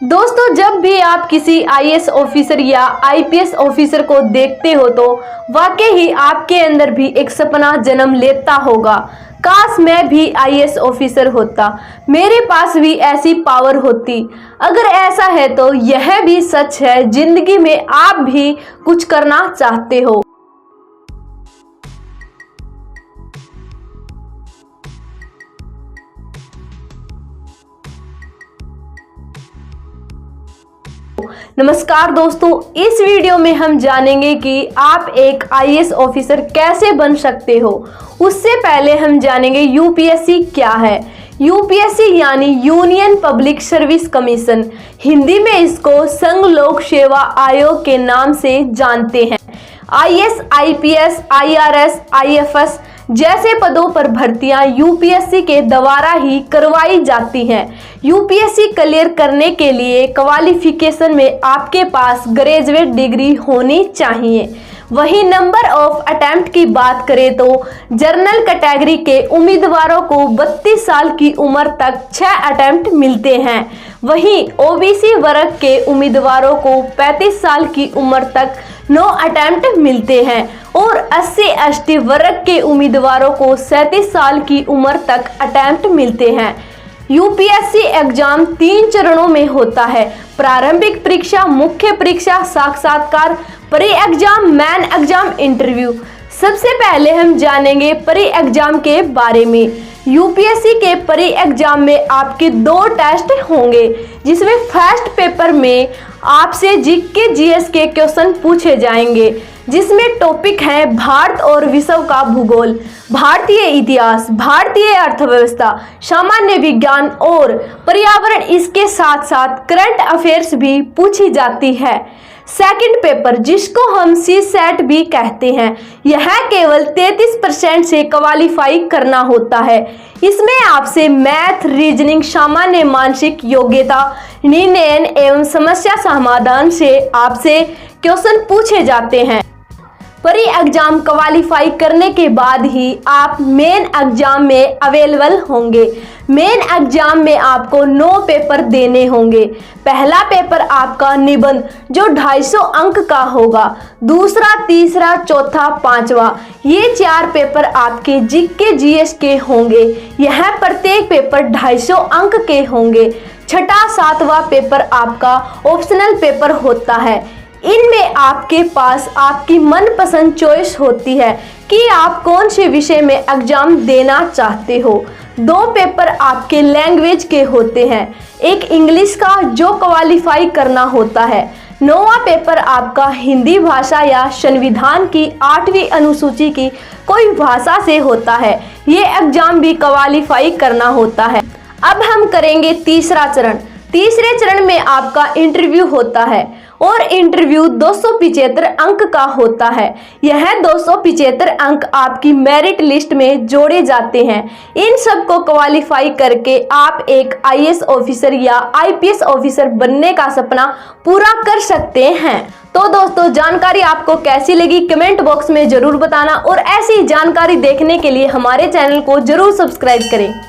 दोस्तों, जब भी आप किसी आईएएस ऑफिसर या आईपीएस ऑफिसर को देखते हो तो वाकई ही आपके अंदर भी एक सपना जन्म लेता होगा। काश मैं भी आईएएस ऑफिसर होता, मेरे पास भी ऐसी पावर होती। अगर ऐसा है तो यह भी सच है, जिंदगी में आप भी कुछ करना चाहते हो। नमस्कार दोस्तों, इस वीडियो में हम जानेंगे कि आप एक आईएएस ऑफिसर कैसे बन सकते हो। उससे पहले हम जानेंगे यूपीएससी क्या है। यूपीएससी यानी union public service commission, Hindi में इसको संघ लोक सेवा आयोग के नाम से जानते हैं। आईएएस, आईपीएस, आईआरएस, आईएफएस जैसे पदों पर भर्तियां यूपीएससी के द्वारा ही करवाई जाती हैं। यूपीएससी क्लियर करने के लिए क्वालिफिकेशन में आपके पास ग्रेजुएट डिग्री होनी चाहिए। वहीं नंबर ऑफ अटेम्प्ट की बात करें तो जनरल कैटेगरी के उम्मीदवारों को 32 साल की उम्र तक 6 अटेम्प्ट मिलते हैं। वहीं ओबीसी वर्ग के उम्मीदवारों को 35 साल की उम्र तक 9 अटेम्प्ट मिलते हैं और 80-ST वर्ग के उम्मीदवारों को 37 साल की उम्र तक अटेम्प्ट मिलते हैं। यूपीएससी एग्जाम 3 चरणों में होता है: प्रारंभिक परीक्षा, मुख्य परीक्षा, साक्षात्कार, pre exam, main exam, interview. सबसे पहले हम जानेंगे प्री एग्जाम के बारे में। यूपीएससी के प्री एग्जाम में आपके 2 टेस्ट होंगे, जिसमें फर्स्ट पेपर में आपसे जीके जीएस के क्वेश्चन पूछे जाएंगे, जिसमें टॉपिक है भारत और विश्व का भूगोल, भारतीय इतिहास, भारतीय अर्थव्यवस्था, सामान्य विज्ञान और पर्यावरण। इसके साथ साथ करंट अफेयर्स भी पूछी जाती है। सेकंड पेपर, जिसको हम सीसेट भी कहते हैं, यह केवल 33% से क्वालिफाई करना होता है। इसमें आपसे मैथ, रीजनिंग, सामान्य मानसिक योग्यता, निर्णय एवं समस्या समाधान से आपसे क्वेश्चन पूछे जाते हैं। प्री एग्जाम क्वालिफाई करने के बाद ही आप मेन एग्जाम में अवेलेबल होंगे। मेन एग्जाम में आपको 9 पेपर देने होंगे। पहला पेपर आपका निबंध, जो 250 अंक का होगा। दूसरा, तीसरा, चौथा, पांचवा, ये 4 पेपर आपके जीके जीएस के होंगे। यह प्रत्येक पेपर 250 अंक के होंगे। छठा, सातवां पेपर आपका ऑप्शनल पेपर होता है। इनमें आपके पास आपकी मनपसंद चॉइस होती है कि आप कौन से विषय में एग्जाम देना चाहते हो। 2 पेपर आपके लैंग्वेज के होते हैं, एक इंग्लिश का जो क्वालिफाई करना होता है। 9वां पेपर आपका हिंदी भाषा या संविधान की 8वीं अनुसूची की कोई भाषा से होता है। ये एग्जाम भी क्वालिफाई करना होता है। अब हम करेंगे तीसरा चरण। तीसरे चरण में आपका इंटरव्यू होता है और इंटरव्यू 275 अंक का होता है। यह 275 अंक आपकी मेरिट लिस्ट में जोड़े जाते हैं। इन सब को क्वालिफाई करके आप एक आईएएस ऑफिसर या आईपीएस ऑफिसर बनने का सपना पूरा कर सकते हैं। तो दोस्तों, जानकारी आपको कैसी लगी कमेंट बॉक्स में जरूर बताना और ऐसी जानकारी देखने के लिए हमारे चैनल को जरूर सब्सक्राइब करें।